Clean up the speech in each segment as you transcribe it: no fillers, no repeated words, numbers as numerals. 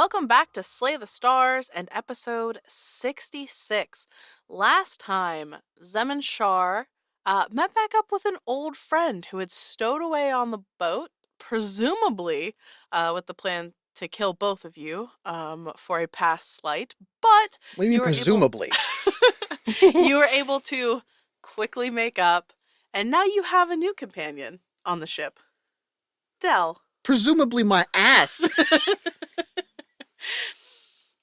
welcome back to Slay the Stars and episode 66. Last time, Zem and Char met back up with an old friend who had stowed away on the boat, presumably with the plan to kill both of you for a past slight, but What do you mean, presumably? you were able to quickly make up, and now you have a new companion on the ship, Del. Presumably my ass.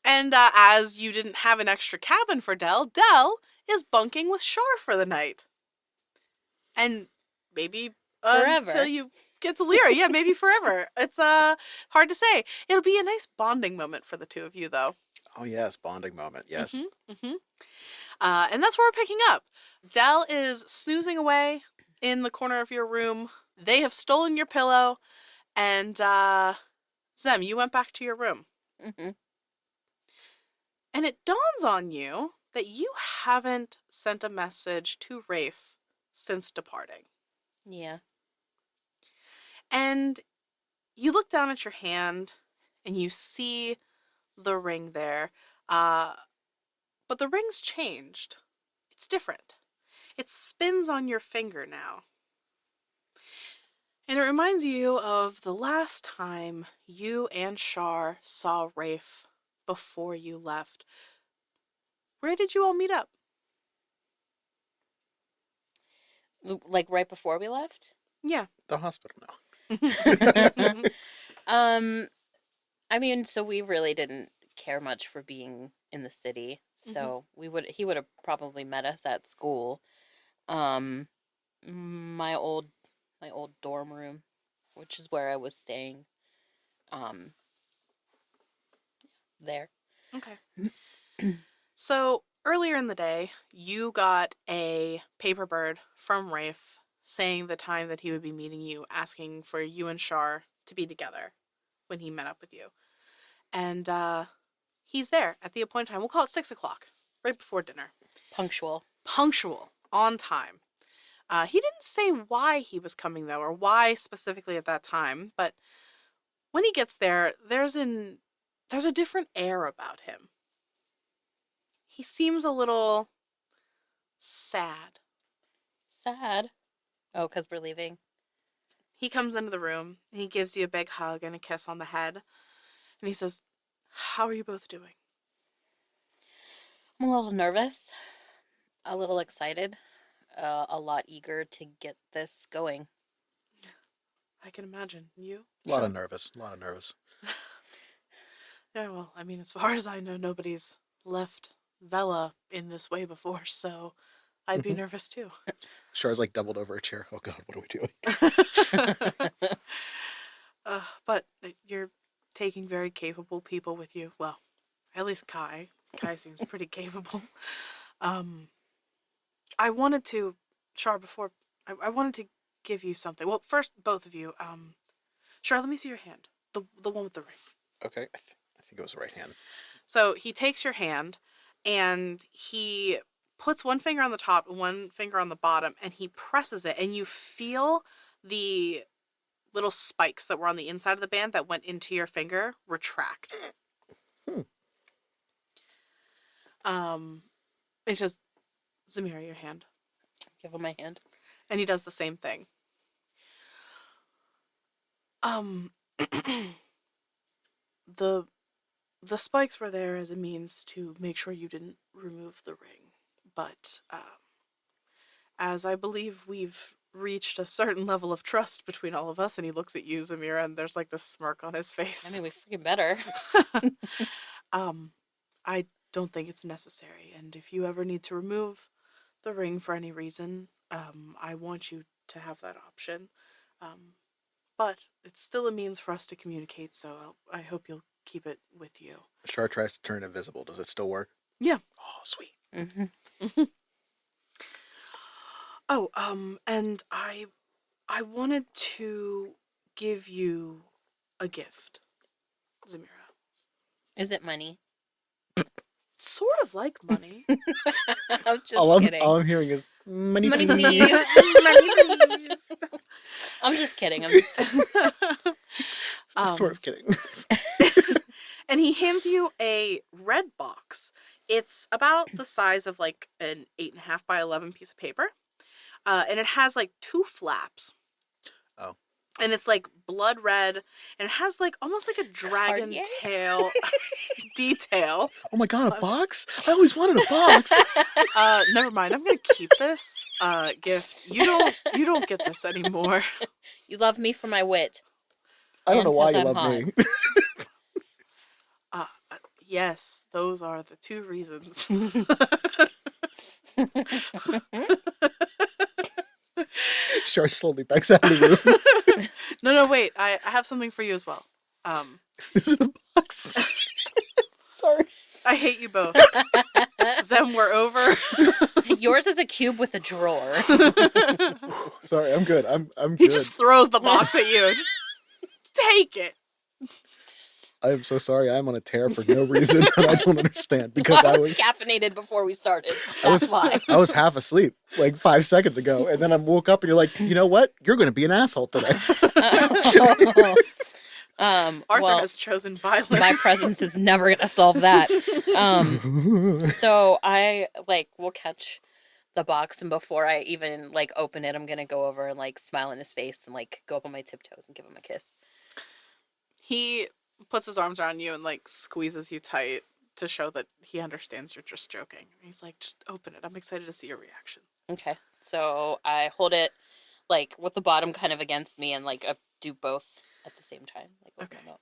And as you didn't have an extra cabin for Del is bunking with Char for the night. And maybe forever. Until you get to Lyra. Yeah, maybe forever. It's hard to say. It'll be a nice bonding moment for the two of you, though. Oh, yes, bonding moment, yes. And that's where we're picking up. Del is snoozing away in the corner of your room. They have stolen your pillow. And Zem, you went back to your room. Mm-hmm. And it dawns on you that you haven't sent a message to Rafe since departing. Yeah. And you look down at your hand and you see the ring there. But the ring's changed. It's different. It spins on your finger now. And it reminds you of the last time you and Char saw Rafe before you left. Where did you all meet up? Like right before we left? Yeah. The hospital now. I mean, so we really didn't care much for being in the city. So he would have probably met us at school. My old dorm room, which is where I was staying. There. Okay. So earlier in the day, you got a paper bird from Rafe saying the time that he would be meeting you, asking for you and Char to be together when he met up with you. And he's there at the appointed time. We'll call it 6 o'clock, right before dinner. Punctual, on time. He didn't say why he was coming, though, or why specifically at that time. But when he gets there, there's a different air about him. He seems a little sad. Sad. Oh, because we're leaving. He comes into the room, and he gives you a big hug and a kiss on the head. And he says, "How are you both doing?" I'm a little nervous, a little excited, a lot eager to get this going. I can imagine. You? A lot of nervous. Yeah, well, I mean, as far as I know, nobody's left Vela in this way before, so I'd be nervous too. Char's like doubled over a chair. Oh God, what are we doing? But you're taking very capable people with you. Well, at least Kai. Kai seems pretty capable. I wanted to, Char, before, I wanted to give you something. Well, first, both of you. Char, let me see your hand. The one with the ring. Okay, I think it was the right hand. So he takes your hand, and he puts one finger on the top and one finger on the bottom, and he presses it, and you feel the little spikes that were on the inside of the band that went into your finger retract. And he says, "Zamira, your hand." Give him my hand. And he does the same thing. The spikes were there as a means to make sure you didn't remove the ring. But as I believe we've reached a certain level of trust between all of us, and he looks at you, Zamira, and there's like this smirk on his face. I mean, we freaking better. I don't think it's necessary. And if you ever need to remove the ring for any reason, I want you to have that option. But it's still a means for us to communicate, so I hope you'll keep it with you. Char tries to turn invisible. Does it still work? Yeah. Oh, sweet. Oh, and I wanted to give you a gift, Zamira. Is it money? Sort of like money. I'm just kidding. All I'm hearing is money, Money, please. please. Money, please. I'm just kidding. Sort of kidding. And he hands you a red box. It's about the size of like an 8.5 by 11 piece of paper. And it has like 2 flaps. Oh. And it's like blood red. And it has like almost like a dragon Cartier? tail detail. Oh my god, a box? I always wanted a box. Never mind. I'm gonna keep this gift. You don't get this anymore. You love me for my wit. I don't know And why 'cause you I'm love hot. me. Yes, those are the 2 reasons. Char slowly backs out of the room. No, wait. I have something for you as well. Is it a box? Sorry. I hate you both. Zem, we're over. Yours is a cube with a drawer. Sorry, I'm good. I'm He good. just throws the box at you. Just take it. I am so sorry. I'm on a tear for no reason, and I don't understand because I I was was caffeinated before we started. I was That's why. I was half asleep like 5 seconds ago, and then I woke up and you're like, you know what? You're going to be an asshole today. Arthur well, has chosen violence. my presence is never gonna solve that. So I will catch the box, and before I even open it, I'm gonna go over and smile in his face and go up on my tiptoes and give him a kiss. He puts his arms around you and squeezes you tight to show that he understands you're just joking. He's like, just open it. I'm excited to see your reaction. Okay, so I hold it with the bottom kind of against me and I do both at the same time. Open them up.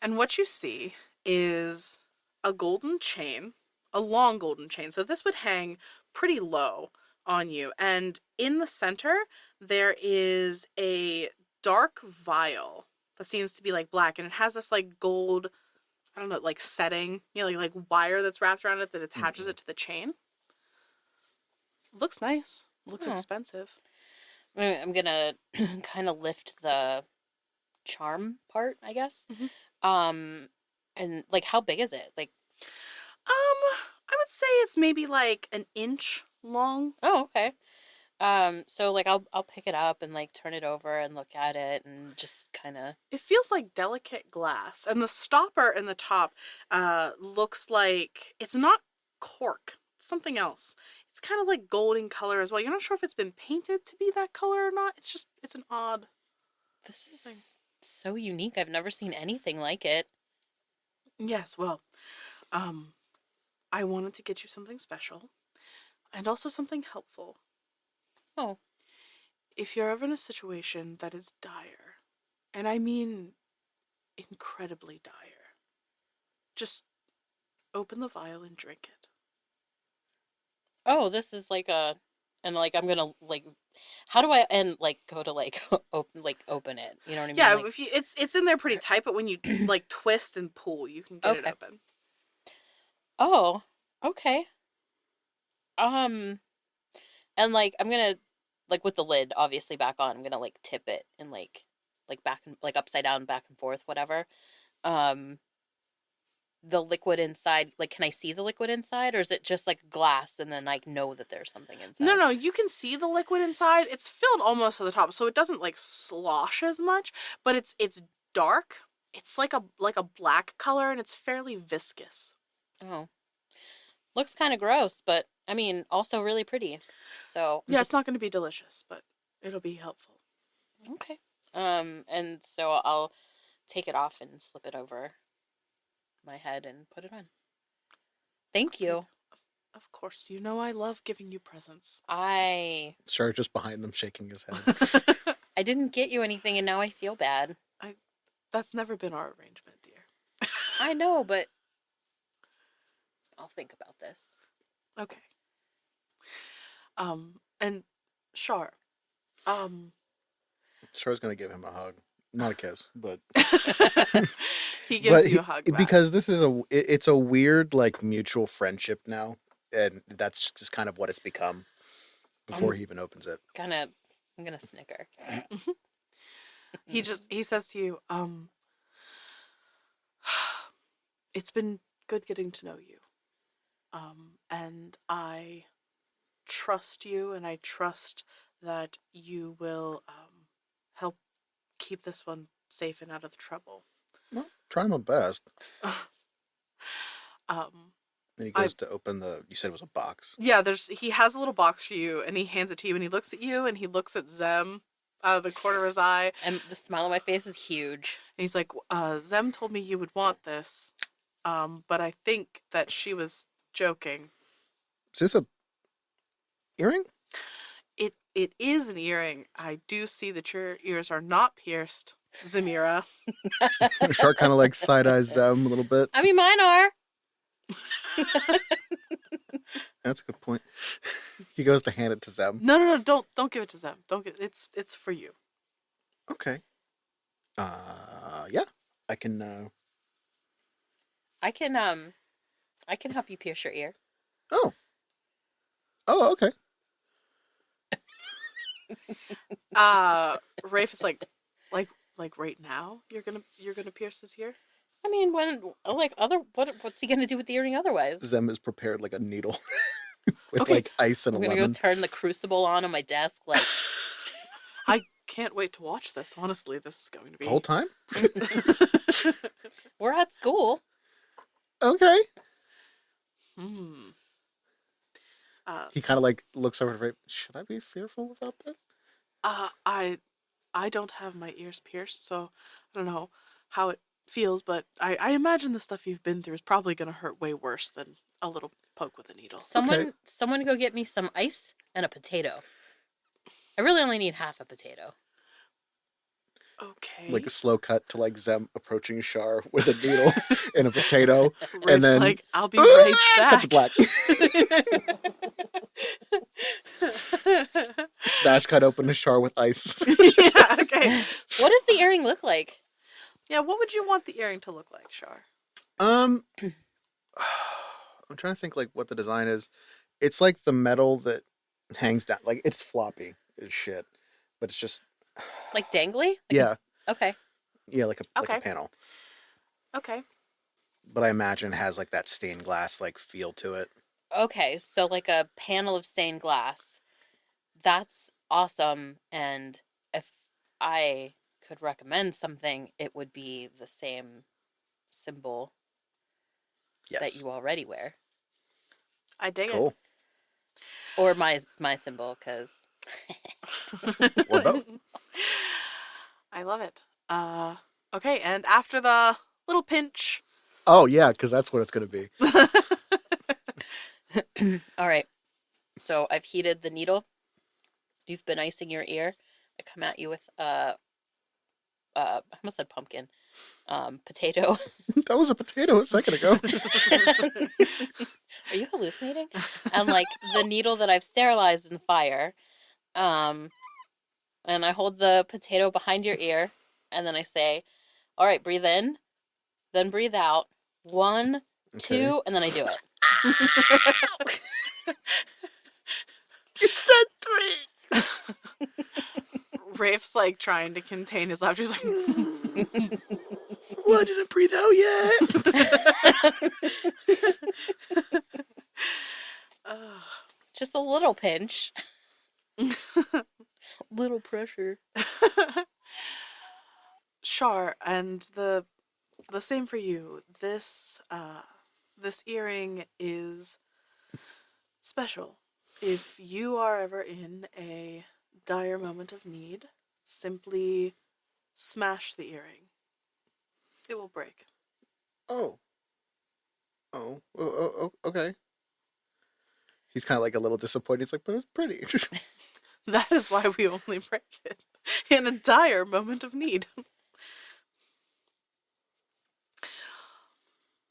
And what you see is a golden chain, a long golden chain. So this would hang pretty low on you. And in the center, there is a dark vial that seems to be black. And it has this gold, I don't know, setting, like wire that's wrapped around it that attaches it to the chain. Looks nice. Looks expensive. I'm gonna kind of lift the charm part, I guess. Mm-hmm. And how big is it? I would say it's maybe an inch long. Oh, okay. So I'll pick it up and turn it over and look at it and just kind of. It feels like delicate glass, and the stopper in the top looks like it's not cork, it's something else. It's kind of like golden color as well. You're not sure if it's been painted to be that color or not. It's an odd. This is so unique. I've never seen anything like it. Yes, well, I wanted to get you something special, and also something helpful. Oh. If you're ever in a situation that is dire, and I mean incredibly dire, just open the vial and drink it. Oh, this is and I'm gonna how do I go to open it? You know what I mean? Yeah, if you it's in there pretty tight, but when you twist and pull, you can get it open. Oh, okay. And I'm gonna with the lid obviously back on. I'm gonna tip it and back and upside down, back and forth, whatever. The liquid inside, can I see the liquid inside, or is it just glass and then know that there's something inside? No, you can see the liquid inside. It's filled almost to the top, so it doesn't slosh as much, but it's dark. It's like a black color, and it's fairly viscous. Oh. Looks kind of gross, but I mean, also really pretty. So yeah, it's not going to be delicious, but it'll be helpful. Okay. And so I'll take it off and slip it over my head and put it on. Thank you. Of course, you know I love giving you presents. Char just behind them shaking his head. I didn't get you anything, and now I feel bad. That's never been our arrangement, dear. I know, but I'll think about this. Okay. And Char, Char's gonna give him a hug, not a kiss, but he gives you a hug back. Because this is it's a weird mutual friendship now, and that's just kind of what it's become. Before he even opens it, I'm gonna snicker. He says to you, it's been good getting to know you. And I trust you, and I trust that you will help keep this one safe and out of the trouble. Well, Try my best. um, Then he I goes to open the. You said it was a box. yeah, he has a little box for you, and he hands it to you, and he looks at you, and he looks at Zem out of the corner of his eye, And the smile on my face is huge. and he's like, Zem told me you would want this, but I think that she was joking. Is this a earring? It is an earring. I do see that your ears are not pierced, Zamira. Shark kind of like side eyes Zem a little bit. I mean, mine are. That's a good point. He goes to hand it to Zem. No, don't give it to Zem. Don't get it's for you. Okay. Yeah. I can. I can help you pierce your ear. Oh. Oh, okay. Rafe is like right now you're gonna pierce his ear. I mean, when what's he gonna do with the earring otherwise? Zem is prepared like a needle with Okay. like ice and I'm a gonna lemon. go turn the crucible on my desk. Like, I can't wait to watch this. Honestly, this is going to be The whole time? we're at school. Okay. Hmm. He kind of like looks over to Rafe. Should I be fearful about this? I don't have my ears pierced, so I don't know how it feels, but I imagine the stuff you've been through is probably gonna hurt way worse than a little poke with a needle. Someone go get me some ice and a potato. I really only need half a potato. Okay. Like a slow cut to like Zem approaching Char with a needle and a potato, Rafe's and then like, I'll be right cut to back. black. Smash cut open to Char with ice. Yeah, okay. What does the earring look like? Yeah, what would you want the earring to look like, Char? I'm trying to think like what the design is. It's like the metal that hangs down. Like it's floppy as shit, but it's just Like dangly? yeah, Okay. yeah, like a Okay. panel. Okay. But I imagine it has like that stained glass like feel to it. Okay, so like a panel of stained glass. That's awesome. And if I could recommend something, it would be the same symbol that Yes. you already wear. I dig Cool. Or my symbol, because Or both. I love it. Okay, and after the little pinch. Oh yeah, because that's what it's gonna be. all right. So I've heated the needle. You've been icing your ear. I come at you with I almost said pumpkin, potato. That was a potato a second ago. Are you hallucinating? And like the needle that I've sterilized in fire. And I hold the potato behind your ear, and then I say, "All right, breathe in, then breathe out. 1, 2, and then I do it." You said 3. Rafe's like trying to contain his laughter. He's like, Well, I didn't breathe out yet. Just a little pinch. Little pressure. Char, and the same for you. This earring is special. If you are ever in a dire moment of need, simply smash the earring. It will break. Oh, okay. He's kind of like a little disappointed. He's like, but it's pretty. That is why we only break it in a dire moment of need.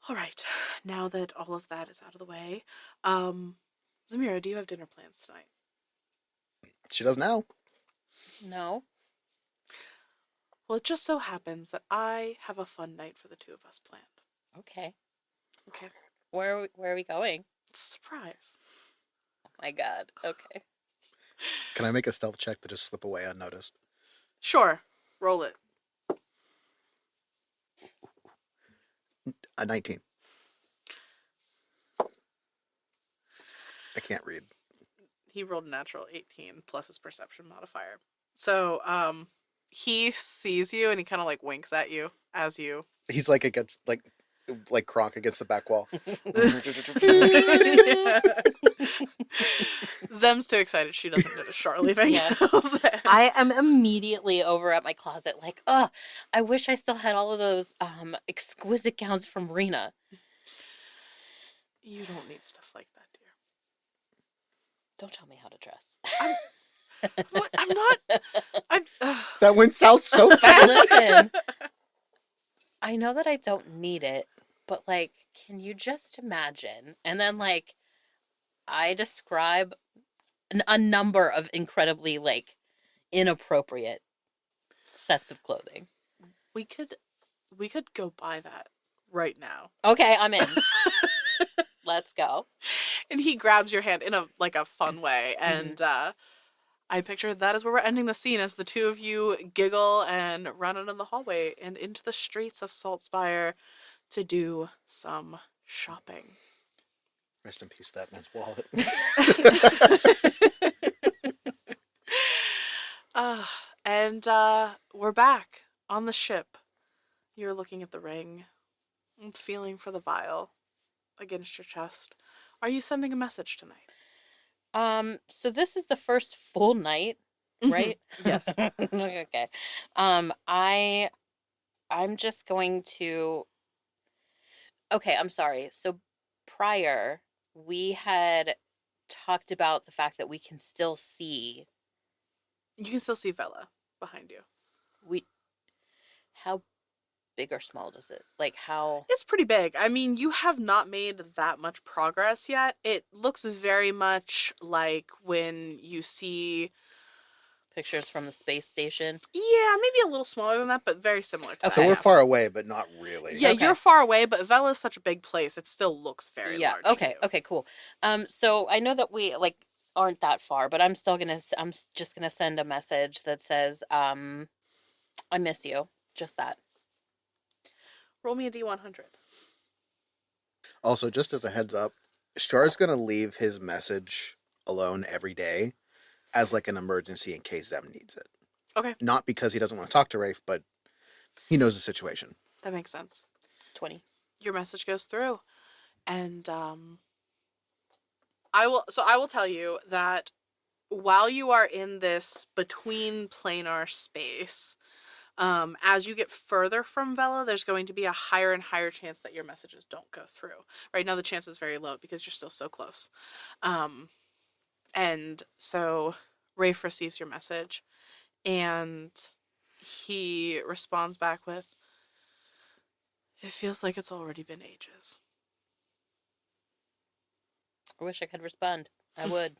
All right, now that all of that is out of the way, Zamira, do you have dinner plans tonight? She does now. No. Well, it just so happens that I have a fun night for the two of us planned. Okay. Okay. Where are we going? It's a surprise. Oh my god. Okay. Can I make a stealth check to just slip away unnoticed? Sure. Roll it. A 19. I can't read. He rolled a natural 18 plus his perception modifier. So, he sees you and he kind of like winks at you as you He's like against like Kronk against the back wall. Yeah. Zem's too excited. She doesn't notice Char leaving. Yeah. I'll say. I am immediately over at my closet like, oh, I wish I still had all of those exquisite gowns from Rena. You don't need stuff like that, dear. Don't tell me how to dress. I'm not. That went south so fast. Listen, I know that I don't need it, but like, can you just imagine? And then like, I describe a number of incredibly like inappropriate sets of clothing. we could go buy that right now. Okay, I'm in. Let's go. And he grabs your hand in a fun way, and I pictured that as where we're ending the scene, as the two of you giggle and run out of the hallway and into the streets of Saltspire to do some shopping. Rest in peace, that man's wallet. And we're back on the ship. You're looking at the ring and feeling for the vial against your chest. Are you sending a message tonight? So this is the first full night, right? Yes. Okay. I'm just going to. Okay, I'm sorry. So prior, we had talked about the fact that we can still see. You can still see Vela behind you. How big or small does it? Like how? It's pretty big. I mean, you have not made that much progress yet. It looks very much like when you see Pictures from the space station. Yeah, maybe a little smaller than that, but very similar to that. So we're yeah. far away, but not really. Yeah, Okay. you're far away, but Vela is such a big place. It still looks very large. to Okay. you. Okay. Cool. So I know that we like aren't that far, but I'm just gonna send a message that says, I miss you. Just that. Roll me a D100. Also, just as a heads up, Char's gonna leave his message alone every day as like an emergency in case Zem needs it. Okay. Not because he doesn't want to talk to Rafe, but he knows the situation. That makes sense. 20. Your message goes through, and I will tell you that while you are in this between planar space, as you get further from Vela, there's going to be a higher and higher chance that your messages don't go through. Right now, the chance is very low because you're still so close. And so Rafe receives your message, and he responds back with, "It feels like it's already been ages." I wish I could respond. I would.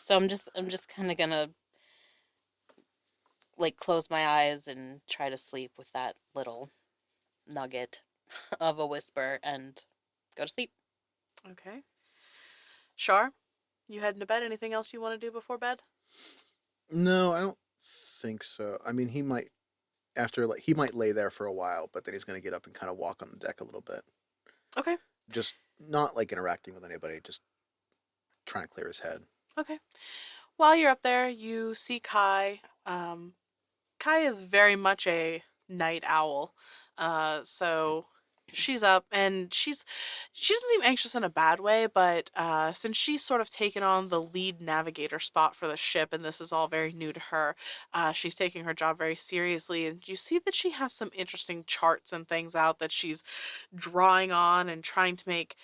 So I'm just kind of gonna like close my eyes and try to sleep with that little nugget of a whisper and go to sleep. Okay. Char, you heading to bed? Anything else you want to do before bed? No, I don't think so. I mean, he might he might lay there for a while, but then he's gonna get up and kind of walk on the deck a little bit. Okay. Just not like interacting with anybody, just trying to clear his head. Okay. While you're up there, you see Kai. Kai is very much a night owl. So she's up, and she doesn't seem anxious in a bad way, but since she's sort of taken on the lead navigator spot for the ship, and this is all very new to her, she's taking her job very seriously, and you see that she has some interesting charts and things out that she's drawing on and trying to make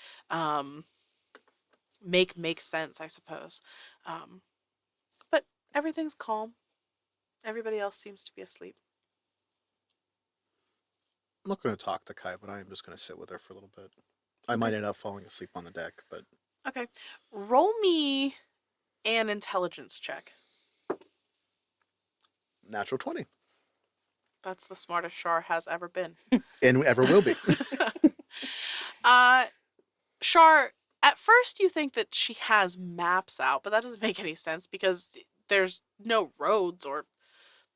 make sense, I suppose. But everything's calm. Everybody else seems to be asleep. I'm not going to talk to Kai, but I am just going to sit with her for a little bit. I might end up falling asleep on the deck, but... Okay. Roll me an intelligence check. Natural 20. That's the smartest Char has ever been. And ever will be. Char, at first you think that she has maps out, but that doesn't make any sense because there's no roads or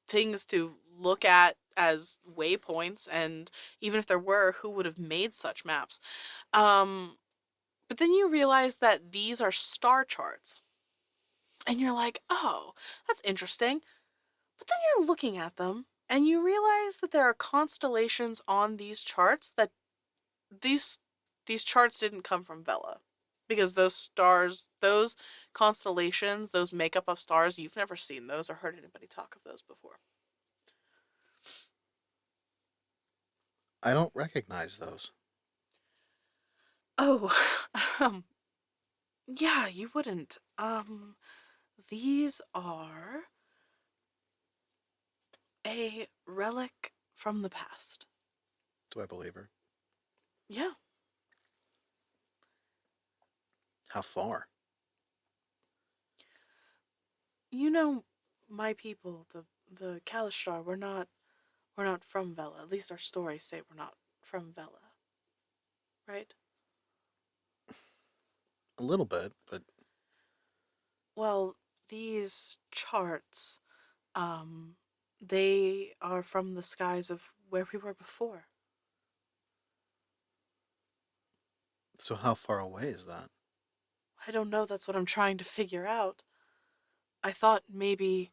things to look at as waypoints, and even if there were, who would have made such maps? But then you realize that these are star charts. And you're like, oh, that's interesting. But then you're looking at them, And you realize that there are constellations on these charts that these these charts didn't come from Vela. Because those stars, those constellations, those makeup of stars, you've never seen those or heard anybody talk of those before. I don't recognize those. Oh, um, yeah, you wouldn't. These are a relic from the past. Do I believe her? Yeah. How far? You know, my people, the Kalishtar, we're not from Vela. At least our stories say we're not from Vela. Right? A little bit, but Well, these charts, um, they are from the skies of where we were before. so how far away is that? I don't know, that's what I'm trying to figure out. I thought maybe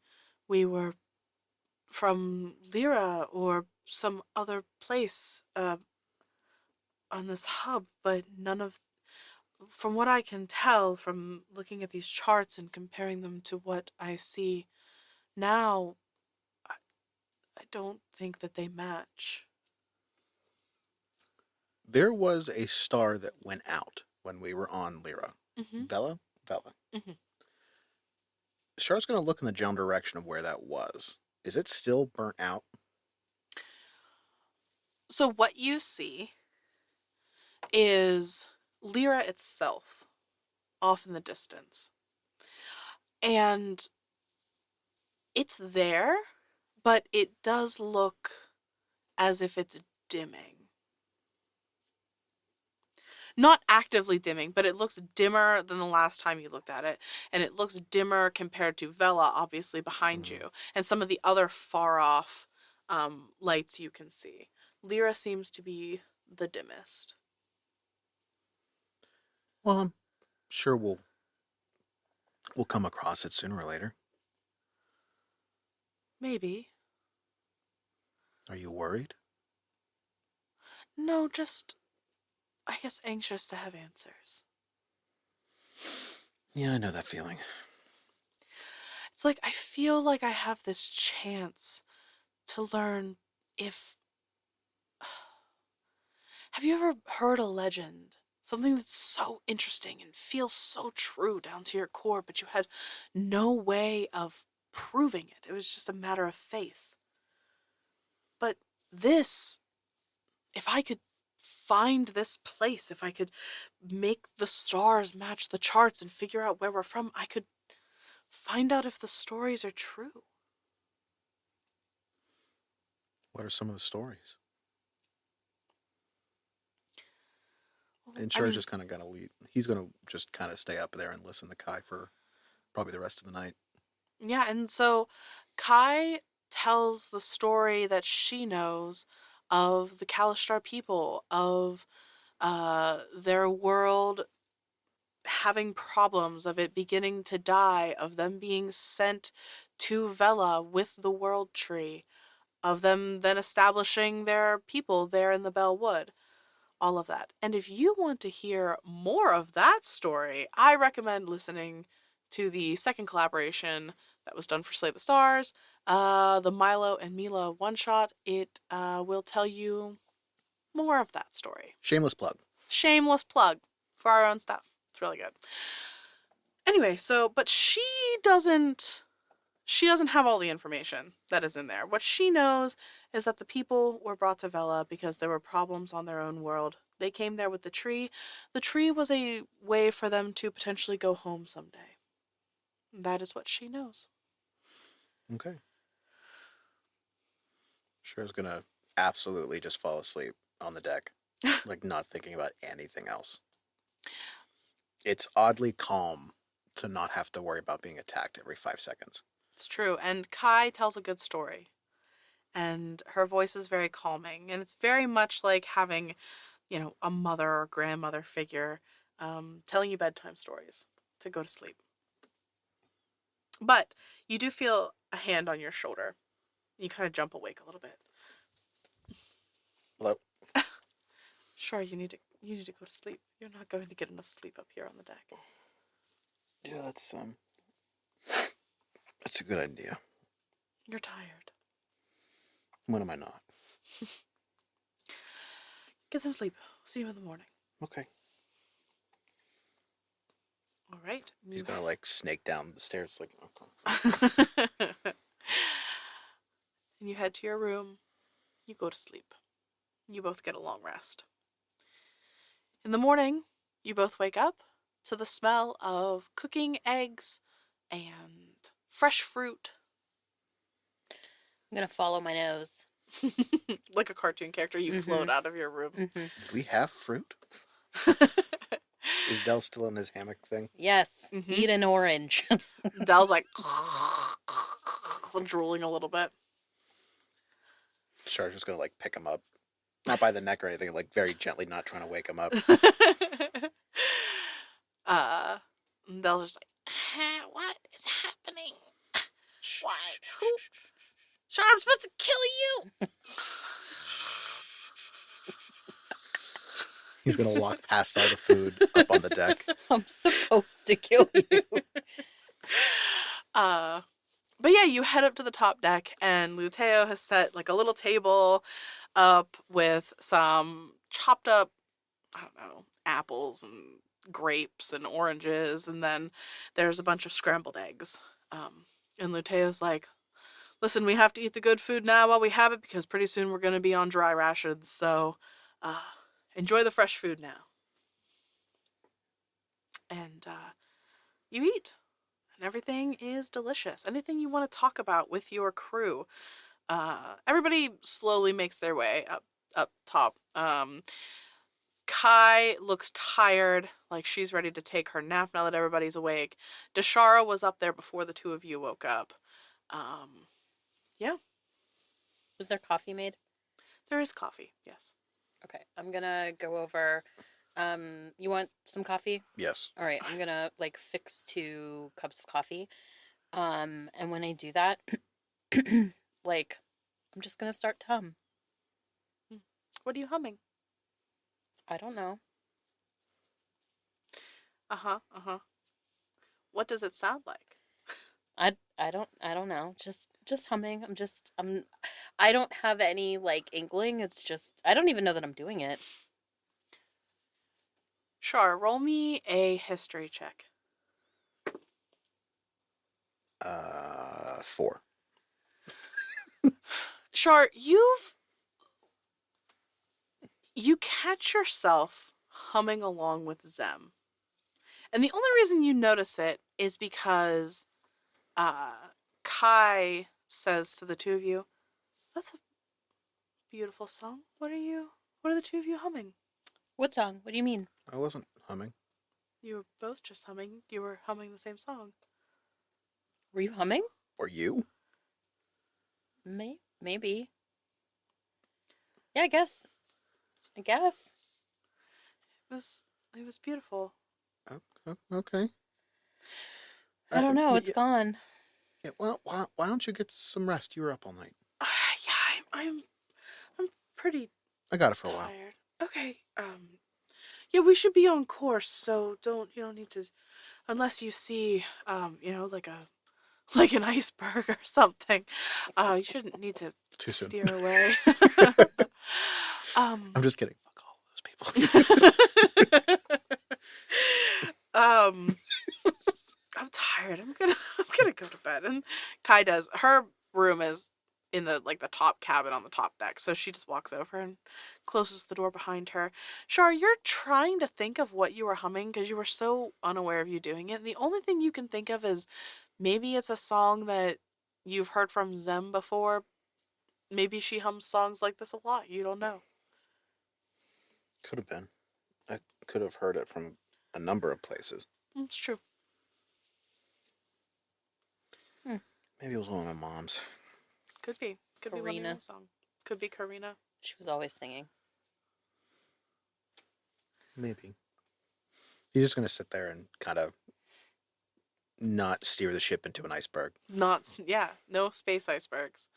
we were from Lyra or some other place on this hub, but none of. From what I can tell from looking at these charts and comparing them to what I see now, I, I don't think that they match. There was a star that went out when we were on Lyra. Mm-hmm. Vela? Vela. Mm-hmm. Char's going to look in the general direction of where that was. Is it still burnt out? So what you see is Lyra itself off in the distance. And it's there, but it does look as if it's dimming. Not actively dimming, but it looks dimmer than the last time you looked at it. And it looks dimmer compared to Vela, obviously, behind you, and some of the other far off lights you can see. Lyra seems to be the dimmest. Well, I'm sure we'll come across it sooner or later. Maybe. Are you worried? No, just, I guess, anxious to have answers. Yeah, I know that feeling. It's like I feel like I have this chance to learn if. Have you ever heard a legend? Something that's so interesting and feels so true down to your core, but you had no way of proving it. It was just a matter of faith. But this, if I could find this place, if I could make the stars match the charts and figure out where we're from, I could find out if the stories are true. What are some of the stories? And I Char's mean, just kind of going to lead. He's going to just kind of stay up there and listen to Kai for probably the rest of the night. yeah, and so Kai tells the story that she knows of the Kalishtar people, of their world having problems, of it beginning to die, of them being sent to Vela with the World Tree, of them then establishing their people there in the Bellwood. All of that. And if you want to hear more of that story, I recommend listening to the second collaboration that was done for Slay the Stars, the Milo and Mila one shot. It will tell you more of that story. Shameless plug. Shameless plug for our own stuff. It's really good. Anyway, so but she doesn't have all the information that is in there. What she knows is that the people were brought to Vela because there were problems on their own world. They came there with the tree. The tree was a way for them to potentially go home someday. That is what she knows. Okay. Char's going to absolutely just fall asleep on the deck, like not thinking about anything else. It's oddly calm to not have to worry about being attacked every 5 seconds. It's true. And Kai tells a good story. And her voice is very calming. And it's very much like having, a mother or grandmother figure telling you bedtime stories to go to sleep. But you do feel a hand on your shoulder. You kind of jump awake a little bit. Hello? Sure, you need to go to sleep. You're not going to get enough sleep up here on the deck. Yeah, that's a good idea. You're tired. When am I not? Get some sleep. See you in the morning. Okay. All right. He's gonna like snake down the stairs, like. Okay. And you head to your room. You go to sleep. You both get a long rest. In the morning, you both wake up to the smell of cooking eggs and fresh fruit. I'm gonna follow my nose. Like a cartoon character, you float out of your room. Mm-hmm. Do we have fruit? Is Dell still in his hammock thing? Yes. Mm-hmm. Eat an orange. Dell's like drooling a little bit. Char's just gonna like pick him up. Not by the neck or anything, like very gently, not trying to wake him up. Dell's just like, what is happening? Why? Who? Char, I'm supposed to kill you! He's gonna walk past all the food up on the deck. I'm supposed to kill you. But yeah, you head up to the top deck, and Luteo has set like a little table up with some chopped up, I don't know, apples and grapes and oranges, and then there's a bunch of scrambled eggs. And Luteo's like, listen, we have to eat the good food now while we have it, because pretty soon we're going to be on dry rations, so enjoy the fresh food now. And you eat. And everything is delicious. Anything you want to talk about with your crew. Everybody slowly makes their way up top. Kai looks tired, like she's ready to take her nap now that everybody's awake. Deshara was up there before the two of you woke up. Yeah. Was there coffee made? There is coffee, yes. Okay, I'm gonna go over. You want some coffee? Yes. All right, I'm gonna like fix 2 cups of coffee. And when I do that, like, I'm just gonna start to hum. What are you humming? I don't know. What does it sound like? I don't know. Just humming. I don't have any like inkling. It's just I don't even know that I'm doing it. Char, roll me a history check. 4. Char, you catch yourself humming along with Zem. And the only reason you notice it is because Kai says to the two of you, that's a beautiful song. What are the two of you humming? What song? What do you mean? I wasn't humming. You were both just humming. You were humming the same song. Were you humming? Or you? Maybe. Yeah, I guess. It was beautiful. Okay. I don't know. It's gone. Yeah, well, why don't you get some rest? You were up all night. Yeah, I'm pretty I got it for tired. a while. Okay. Yeah, we should be on course, so you don't need to, unless you see, like an iceberg or something. You shouldn't need to Too soon. steer away. I'm just kidding. Fuck all those people. I'm tired. I'm gonna go to bed. And Kai does. Her room is in the top cabin on the top deck, so she just walks over and closes the door behind her. Char, you're trying to think of what you were humming because you were so unaware of you doing it, and the only thing you can think of is maybe it's a song that you've heard from Zem before. Maybe she hums songs like this a lot. You don't know. Could have been. I could have heard it from a number of places. It's true. Maybe it was one of my mom's. Could be. Could be one of your own song. Could be Karina. She was always singing. Maybe. You're just going to sit there and kind of not steer the ship into an iceberg. No space icebergs.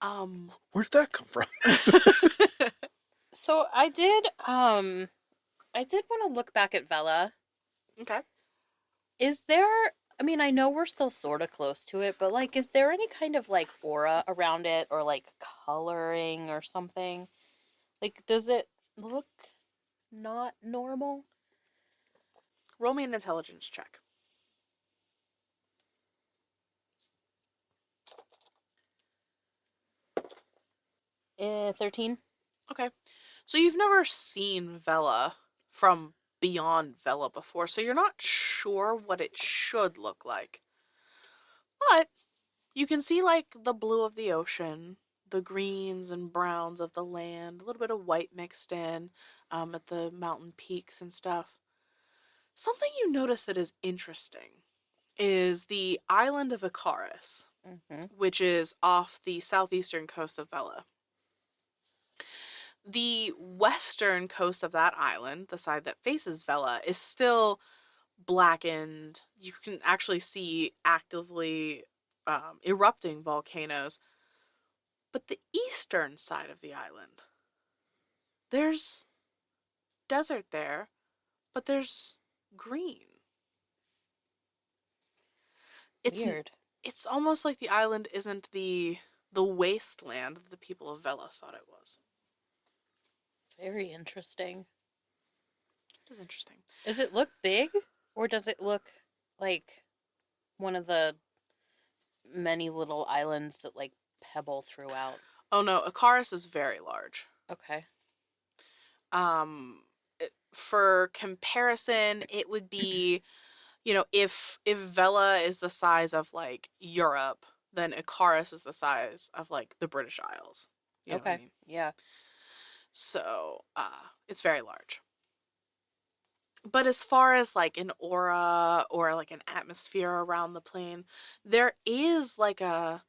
Where did that come from? So I did want to look back at Vela. Okay. Is there, I mean, I know we're still sort of close to it, but like, is there any kind of like aura around it or like coloring or something? Like, does it look not normal? Roll me an intelligence check. 13? Okay. So you've never seen Vela from beyond Vela before, so you're not sure what it should look like. But you can see like the blue of the ocean, the greens and browns of the land, a little bit of white mixed in at the mountain peaks and stuff. Something you notice that is interesting is the island of Icarus, Mm-hmm. which is off the southeastern coast of Vela. The western coast of that island, the side that faces Vela, is still blackened. You can actually see actively erupting volcanoes. But the eastern side of the island, there's desert there, but there's green. It's Weird. it's almost like the island isn't the wasteland that the people of Vela thought it was. Very interesting. It is interesting. Does it look big or does it look like one of the many little islands that like pebble throughout? Oh no, Icarus is very large. Okay. For comparison, it would be, if Vela is the size of like Europe, then Icarus is the size of like the British Isles. You know what I Okay. mean? Yeah. So, it's very large. But as far as like an aura or like an atmosphere around the plane, there is like a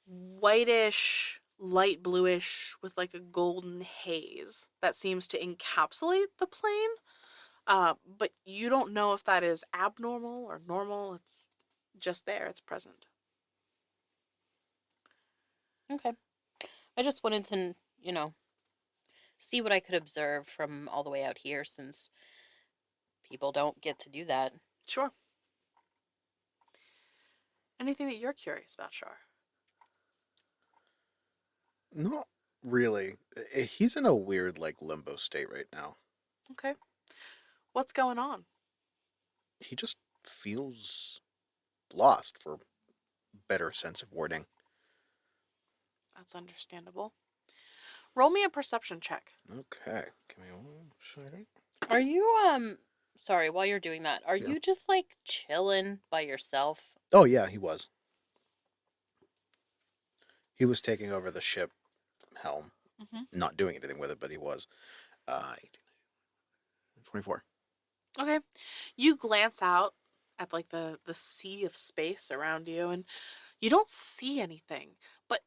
whitish, light bluish with like a golden haze that seems to encapsulate the plane. But you don't know if that is abnormal or normal. It's just there, it's present. Okay. I just wanted to, see what I could observe from all the way out here since people don't get to do that. Sure. Anything that you're curious about, Shar? Not really. He's in a weird like limbo state right now. Okay. What's going on? He just feels lost, for better sense of wording. That's understandable. Roll me a perception check. Okay, give me 1 second. Are you, sorry, while you're doing that, are Yeah. you just like chilling by yourself? Oh yeah, he was. He was taking over the ship helm, Mm-hmm. not doing anything with it, but he was. 24. Okay. You glance out at like the sea of space around you and you don't see anything. But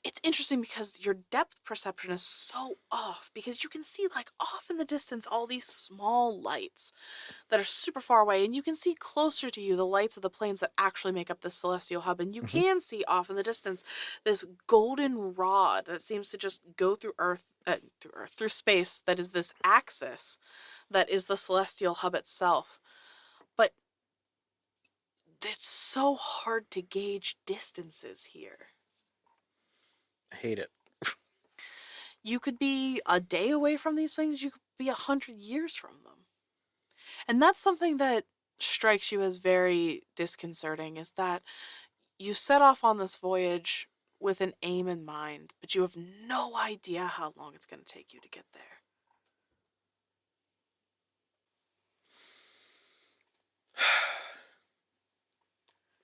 it's interesting because your depth perception is so off because you can see like off in the distance all these small lights that are super far away, and you can see closer to you the lights of the planes that actually make up the celestial hub, and you Mm-hmm. can see off in the distance this golden rod that seems to just go through space, that is this axis that is the celestial hub itself. But it's so hard to gauge distances here. I hate it. You could be a day away from these things, you could be 100 years from them. And that's something that strikes you as very disconcerting, is that you set off on this voyage with an aim in mind, but you have no idea how long it's going to take you to get there.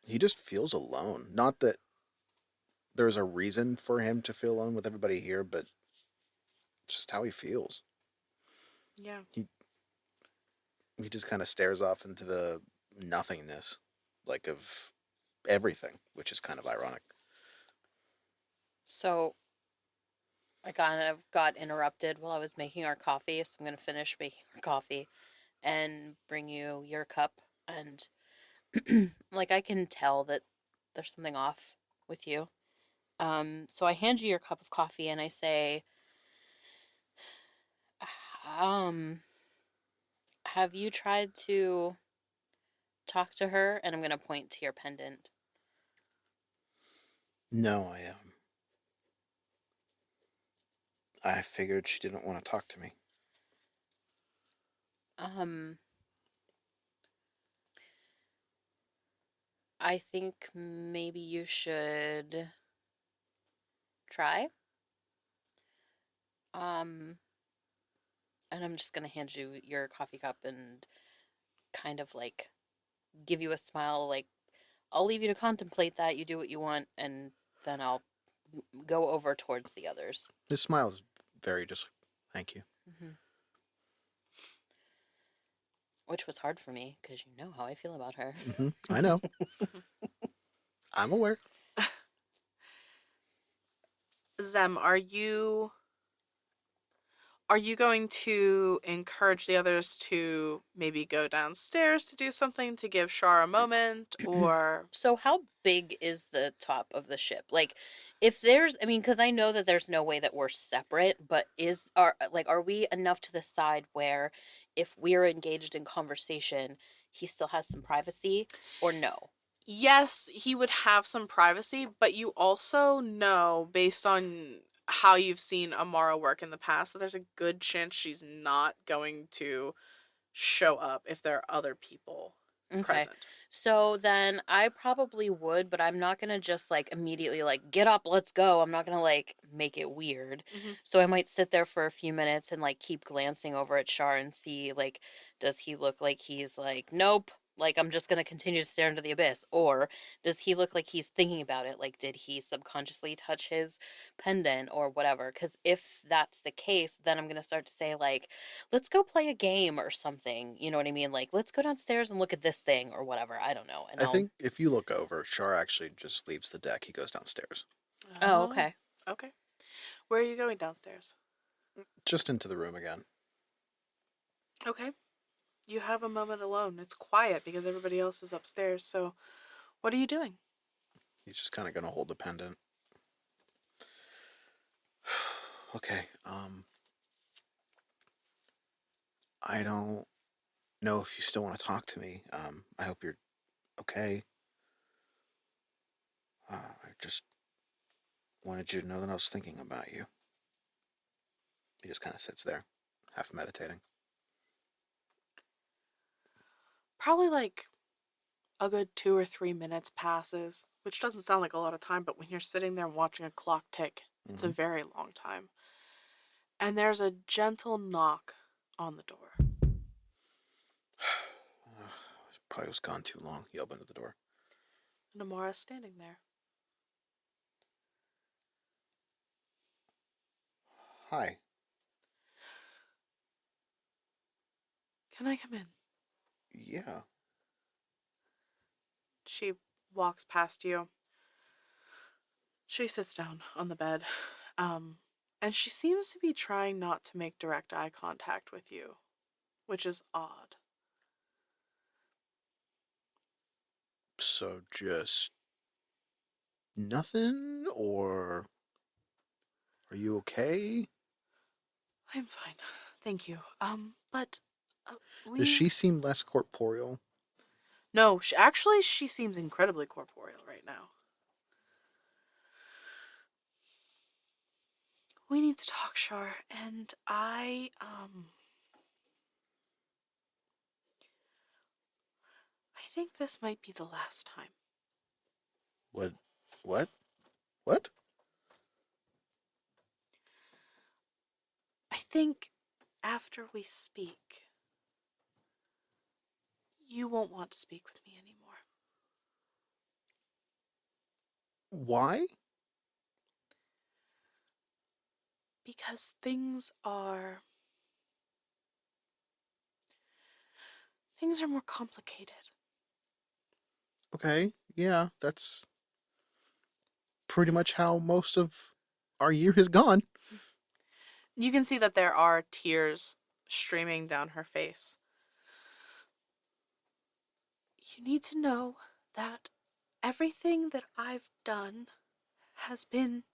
He just feels alone. Not that there's a reason for him to feel alone with everybody here, but just how he feels. Yeah. He just kind of stares off into the nothingness, like of everything, which is kind of ironic. So I kind of got interrupted while I was making our coffee, so I'm going to finish making our coffee and bring you your cup. And like, I can tell that there's something off with you. So I hand you your cup of coffee and I say, um, have you tried to talk to her? And I'm going to point to your pendant. No, I figured she didn't want to talk to me. Um, I think maybe you should try. Um, and I'm just going to hand you your coffee cup and kind of like give you a smile, like, I'll leave you to contemplate that. You do what you want, and then I'll go over towards the others. His smile is very just, thank you. Mm-hmm. Which was hard for me, because you know how I feel about her. I know. I'm aware. Zem, are you going to encourage the others to maybe go downstairs to do something to give Shar a moment, or So how big is the top of the ship? Like, if there's, I mean, because I know that there's no way that we're separate, but are we enough to the side where if we're engaged in conversation, he still has some privacy, or no? yes, he would have some privacy, but you also know, based on how you've seen Amara work in the past, that there's a good chance she's not going to show up if there are other people Okay. present. So then I probably would, but I'm not going to just like immediately like get up, let's go. I'm not going to like make it weird. Mm-hmm. So I might sit there for a few minutes and like keep glancing over at Shar and see like does he look like he's like nope, like I'm just going to continue to stare into the abyss, or does he look like he's thinking about it? Like did he subconsciously touch his pendant or whatever? Cuz if that's the case, then I'm going to start to say like let's go play a game or something. You know what I mean? Like, let's go downstairs and look at this thing or whatever. I don't know. And I I'll. think if you look over, Char actually just leaves the deck. He goes downstairs. Oh, Oh, okay. okay. Where are you going downstairs? Just into the room again. Okay. You have a moment alone. It's quiet because everybody else is upstairs. So, what are you doing? He's just kind of going to hold the pendant. Okay, I don't know if you still want to talk to me. I hope you're okay. I just wanted you to know that I was thinking about you. He just kind of sits there, half meditating. Probably like a good 2 or 3 minutes passes, which doesn't sound like a lot of time, but when you're sitting there watching a clock tick, it's a Mm-hmm. very long time. And there's a gentle knock on the door. Probably was gone too long. He opened the door. And Amara's standing there. Hi. Can I come in? Yeah. She walks past you. She sits down on the bed. And she seems to be trying not to make direct eye contact with you, which is odd. So just nothing, or are you okay? I'm fine. Thank you. But Does we she seem less corporeal? No, she seems incredibly corporeal right now. We need to talk, Shar, and I think this might be the last time. What? What? What? I think after we speak, you won't want to speak with me anymore. Why? Because things are more complicated. Okay, yeah, that's pretty much how most of our year has gone. You can see that there are tears streaming down her face. You need to know that everything that I've done has been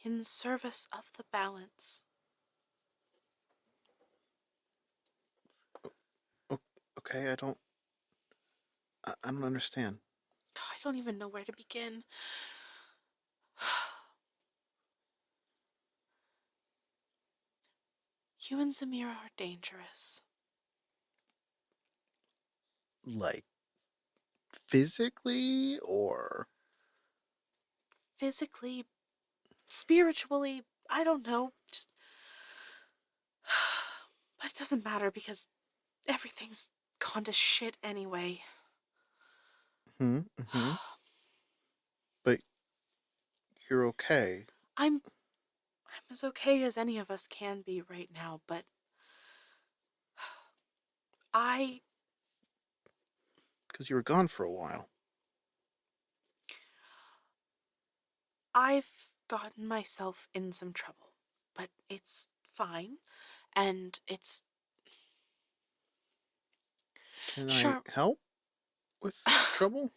in service of the balance. Okay, I don't understand. I don't even know where to begin. You and Zamira are dangerous. Like, physically or? Physically, spiritually, I don't know. Just. But it doesn't matter because everything's gone to shit anyway. Mm-hmm. But you're okay. I'm as okay as any of us can be right now, but I Because you were gone for a while. I've gotten myself in some trouble, but it's fine, and it's Can I sure. help with trouble?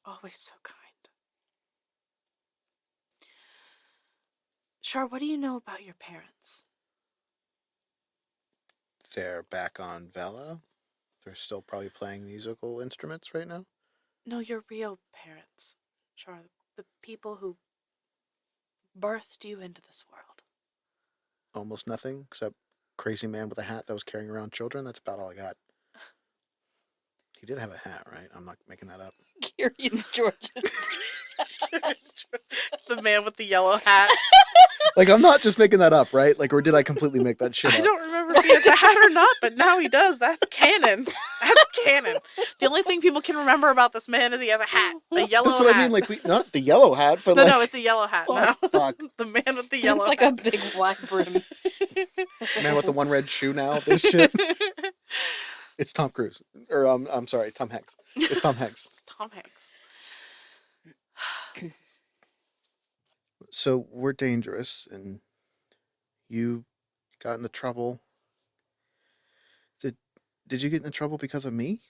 Always so kind. Char, what do you know about your parents? They're back on Vela. They're still probably playing musical instruments right now. No, your real parents. Char, the people who birthed you into this world. Almost nothing except crazy man with a hat that was carrying around children. That's about all I got. He did have a hat, right? I'm not making that up. Curious George's The man with the yellow hat. Like, I'm not just making that up, right? Like, or did I completely make that shit up? I don't remember if he has a hat or not, but now he does. That's canon. That's canon. The only thing people can remember about this man is he has a hat. A yellow That's what hat. I mean. Like, not the yellow hat, but No, it's a yellow hat. oh, No. fuck. The man with the yellow It's like hat. a big wide brim. Man with the one red shoe now. This shit. It's Tom Cruise. Or, I'm sorry, Tom Hanks. It's Tom Hanks. It's Tom Hanks. So, we're dangerous, and you got into trouble. Did you get into trouble because of me?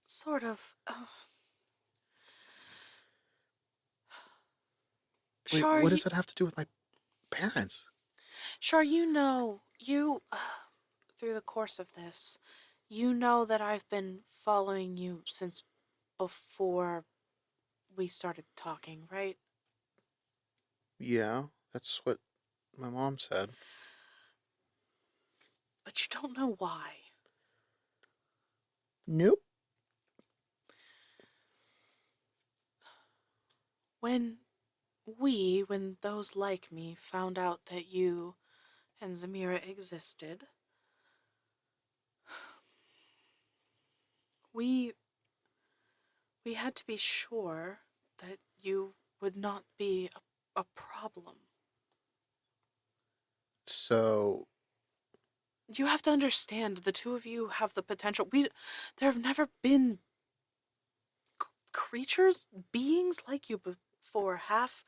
Sort of. Wait, Char, what does that have to do with my parents? Char, you, through the course of this, you know that I've been following you since before we started talking, right? Yeah, that's what my mom said. But you don't know why. Nope. When those like me found out that you and Zamira existed, we had to be sure that you would not be a problem. So, You have to understand, the two of you have the potential. There have never been creatures, beings like you before, half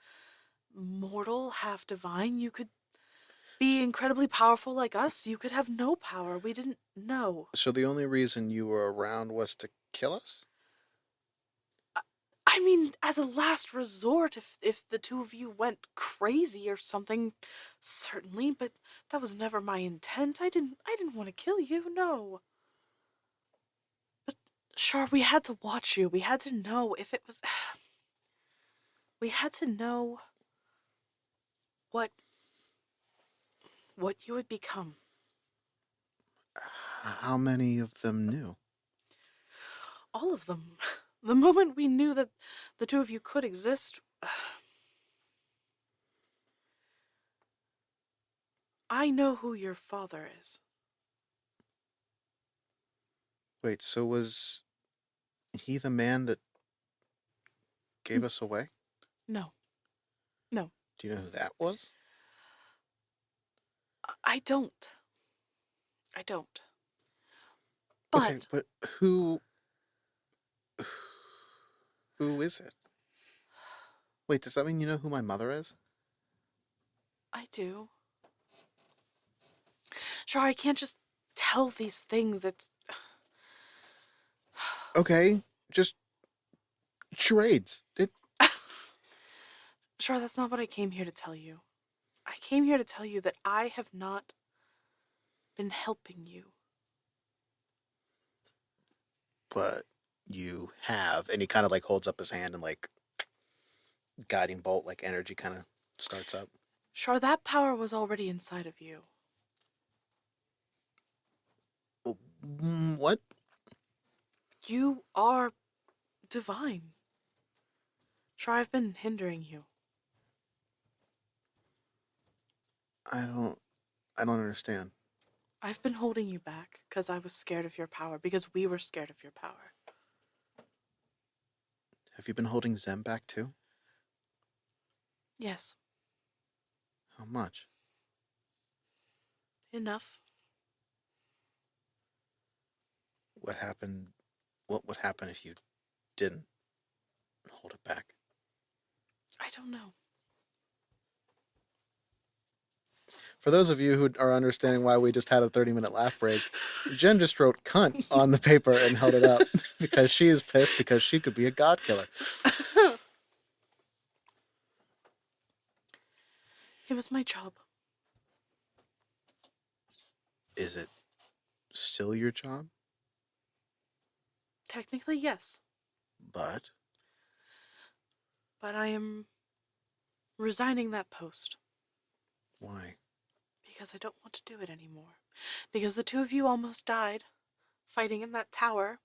mortal, half divine. You could be incredibly powerful like us. You could have no power. We didn't know. so the only reason you were around was to kill us? I mean, as a last resort, if the two of you went crazy or something, certainly. But that was never my intent. I didn't want to kill you. No. But sure, we had to watch you. We had to know if it was. We had to know what you would become. How many of them knew? All of them. The moment we knew that the two of you could exist, I know who your father is. Wait, so was he the man that gave us away? No. No. Do you know who that was? I don't. I don't. But Okay, but who is it? Wait, does that mean you know who my mother is? I do. Sure, I can't just tell these things. It's. Okay, just charades. Char, that's not what I came here to tell you. I came here to tell you that I have not been helping you. But you have. And he kind of like holds up his hand and like guiding bolt, like energy kind of starts up. Char, that power was already inside of you. What? You are divine. Char, I've been hindering you. I don't understand. I've been holding you back because I was scared of your power, because we were scared of your power. Have you been holding Zem back too? Yes, How much? enough. What happened? What would happen if you didn't hold it back? I don't know. For those of you who are understanding why we just had a 30-minute laugh break, Jen just wrote cunt on the paper and held it up because she is pissed because she could be a god killer. It was my job. Is it still your job? Technically, yes. But But I am resigning that post. why? Because I don't want to do it anymore. Because the two of you almost died fighting in that tower,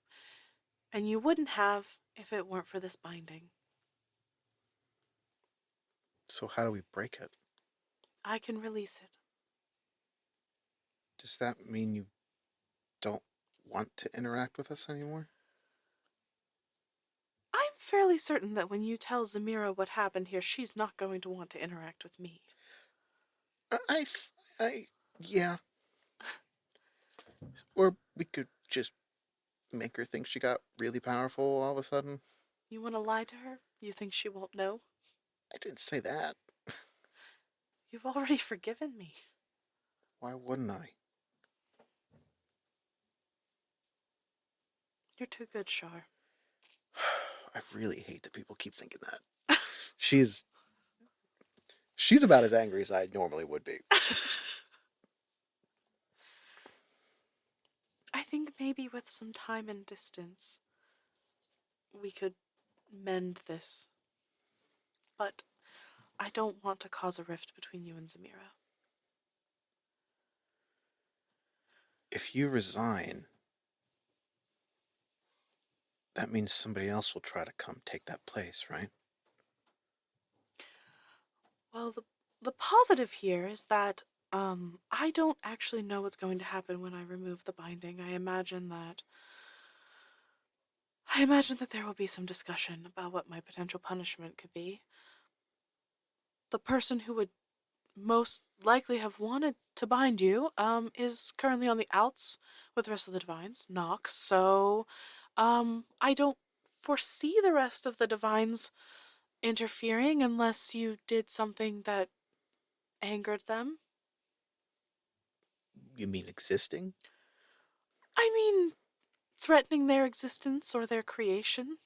and you wouldn't have if it weren't for this binding. So how do we break it? I can release it. Does that mean you don't want to interact with us anymore? I'm fairly certain that when you tell Zamira what happened here, she's not going to want to interact with me. Yeah. Or we could just make her think she got really powerful all of a sudden. You want to lie to her? You think she won't know? I didn't say that. You've already forgiven me. Why wouldn't I? You're too good, Char. I really hate that people keep thinking that. She's about as angry as I normally would be. I think maybe with some time and distance, we could mend this. But I don't want to cause a rift between you and Zamira. If you resign, that means somebody else will try to come take that place, right? Well, the positive here is that I don't actually know what's going to happen when I remove the binding. I imagine that there will be some discussion about what my potential punishment could be. The person who would most likely have wanted to bind you is currently on the outs with the rest of the divines, Nox. So I don't foresee the rest of the divines interfering unless you did something that angered them. You mean existing? I mean, threatening their existence or their creation.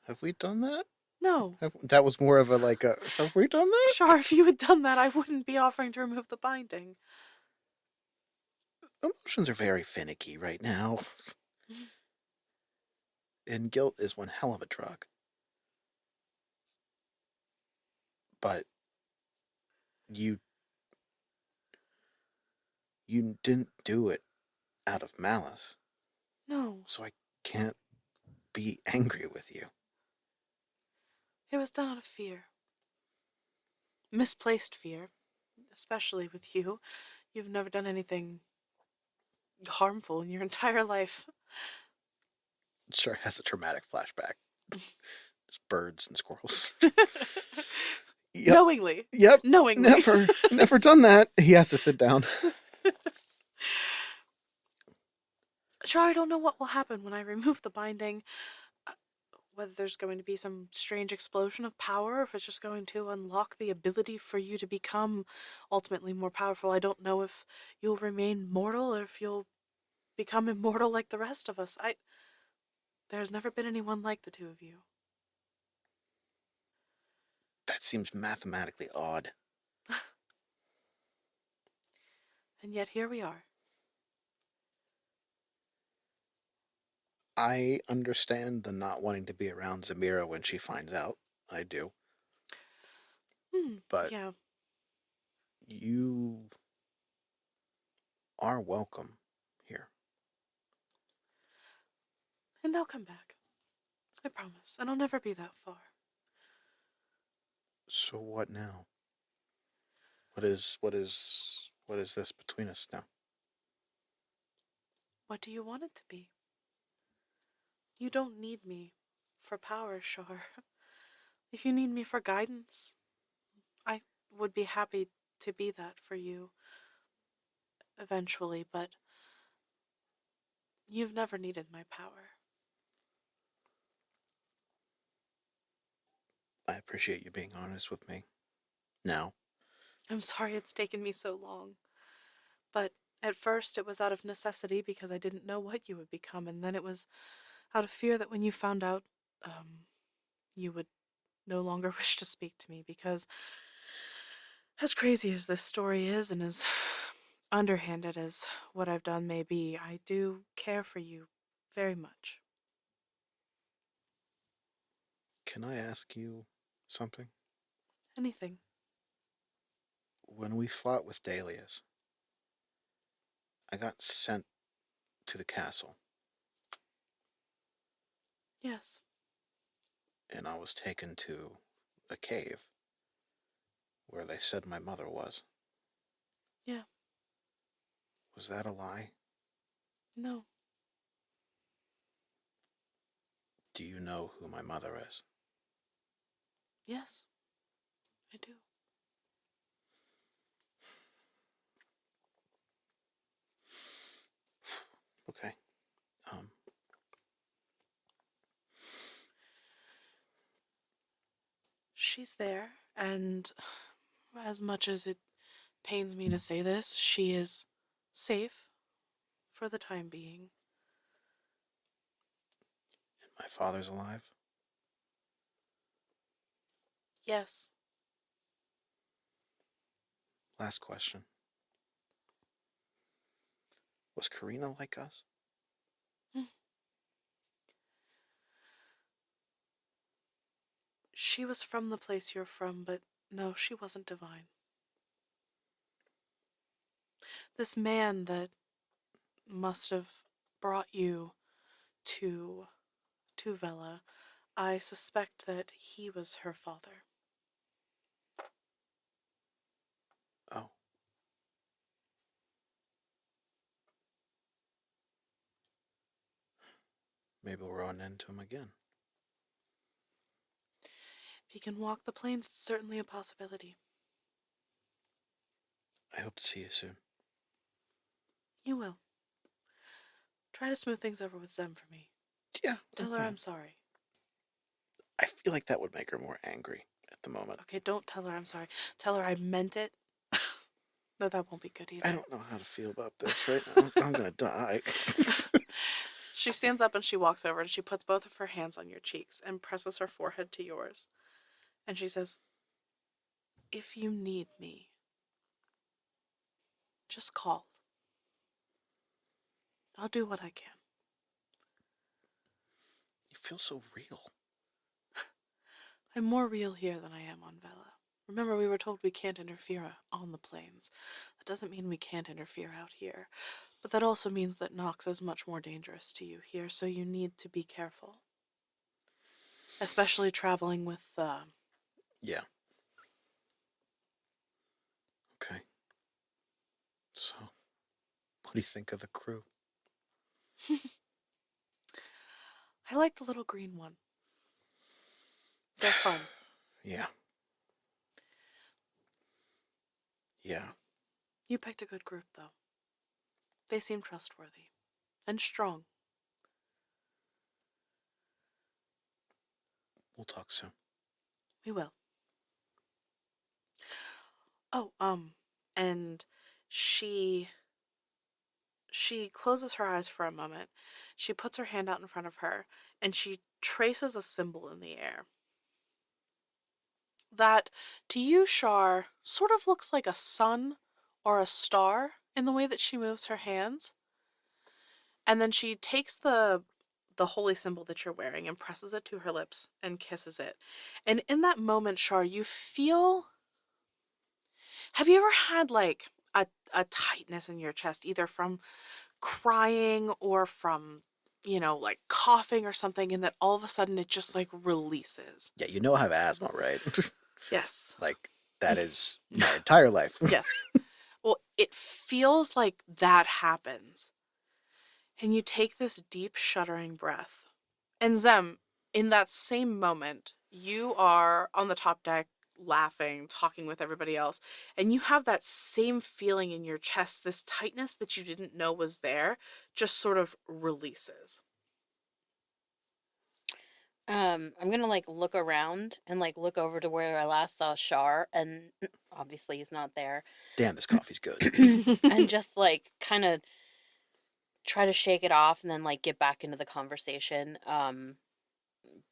Have we done that? No. That was more of a have we done that? Sure, if you had done that, I wouldn't be offering to remove the binding. Emotions are very finicky right now. And guilt is one hell of a drug. But you didn't do it out of malice. No. So I can't be angry with you. It was done out of fear. Misplaced fear. Especially with you. You've never done anything harmful in your entire life. Sure has a traumatic flashback. Just birds and squirrels. Yep. Knowingly. Yep. Knowingly. Never done that. He has to sit down. Sure, I don't know what will happen when I remove the binding. Whether there's going to be some strange explosion of power, or if it's just going to unlock the ability for you to become ultimately more powerful. I don't know if you'll remain mortal or if you'll become immortal like the rest of us. There's never been anyone like the two of you. That seems mathematically odd. And yet here we are. I understand the not wanting to be around Zamira when she finds out. I do. But Yeah. you are welcome here. And I'll come back. I promise. And I'll never be that far. So what now? What is this between us now? What do you want it to be? You don't need me for power, Char. If you need me for guidance, I would be happy to be that for you eventually, but you've never needed my power. I appreciate you being honest with me. Now, I'm sorry it's taken me so long. But at first it was out of necessity because I didn't know what you would become, and then it was out of fear that when you found out, you would no longer wish to speak to me because, as crazy as this story is and as underhanded as what I've done may be, I do care for you very much. can I ask you something? Anything. When we fought with Dalius, I got sent to the castle, Yes. and I was taken to a cave where they said my mother was. Yeah. Was that a lie? No. Do you know who my mother is? Yes. I do. Okay. Um, She's there, and as much as it pains me to say this, she is safe for the time being. and my father's alive? Yes. Last question. Was Karina like us? She was from the place you're from, but no, she wasn't divine. This man that must have brought you to Vela, I suspect that he was her father. Oh, maybe we'll run into him again. If he can walk the plains, it's certainly a possibility. I hope to see you soon. You will. Try to smooth things over with Zem for me. Yeah. Tell her Okay. I'm sorry. I feel like that would make her more angry at the moment. Okay, don't tell her I'm sorry. Tell her I meant it. No, that won't be good either. I don't know how to feel about this right now. I'm gonna die. She stands up and she walks over and she puts both of her hands on your cheeks and presses her forehead to yours. And she says, "If you need me, just call. I'll do what I can." You feel so real. I'm more real here than I am on Vela. Remember, we were told we can't interfere on the plains. That doesn't mean we can't interfere out here. But that also means that Nox is much more dangerous to you here, so you need to be careful. Especially traveling with, Yeah. Okay. So, what do you think of the crew? I like the little green one. They're fun. Yeah. Yeah. You picked a good group, though. They seem trustworthy. And strong. We'll talk soon. We will. Oh, and she closes her eyes for a moment. She puts her hand out in front of her, and she traces a symbol in the air. that to you, Shar, sort of looks like a sun or a star in the way that she moves her hands. And then she takes the holy symbol that you're wearing and presses it to her lips and kisses it. And in that moment, Shar, you feel, have you ever had like a tightness in your chest, either from crying or from, like coughing or something, and that all of a sudden it just like releases? Yeah, you know I have asthma, right? Yes. Like, that is my entire life. Yes. Well, it feels like that happens. And you take this deep, shuddering breath. And Zem, in that same moment, you are on the top deck laughing, talking with everybody else, and you have that same feeling in your chest, this tightness that you didn't know was there, just sort of releases. I'm gonna like look around and like look over to where I last saw Shar, and obviously he's not there. Damn, this coffee's good. And just like kind of try to shake it off and then like get back into the conversation.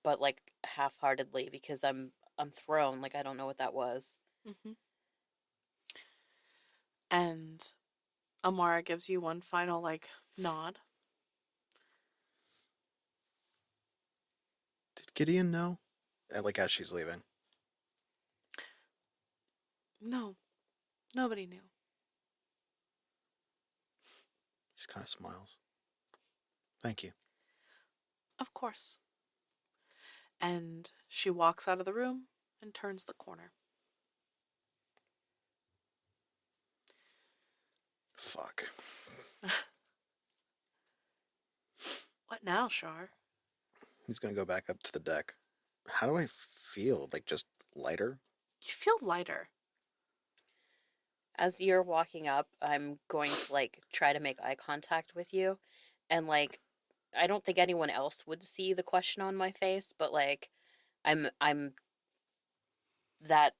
But like half-heartedly because I'm thrown. Like I don't know what that was. Mhm. And Amara gives you one final, like, nod. Did Gideon know? Like, as she's leaving. No, nobody knew. She kind of smiles. Thank you. Of course. And she walks out of the room and turns the corner. Fuck. What now, Shar? He's gonna go back up to the deck. How do I feel? Like, just lighter? You feel lighter. As you're walking up, I'm going to like try to make eye contact with you, and like I don't think anyone else would see the question on my face, but like I'm that,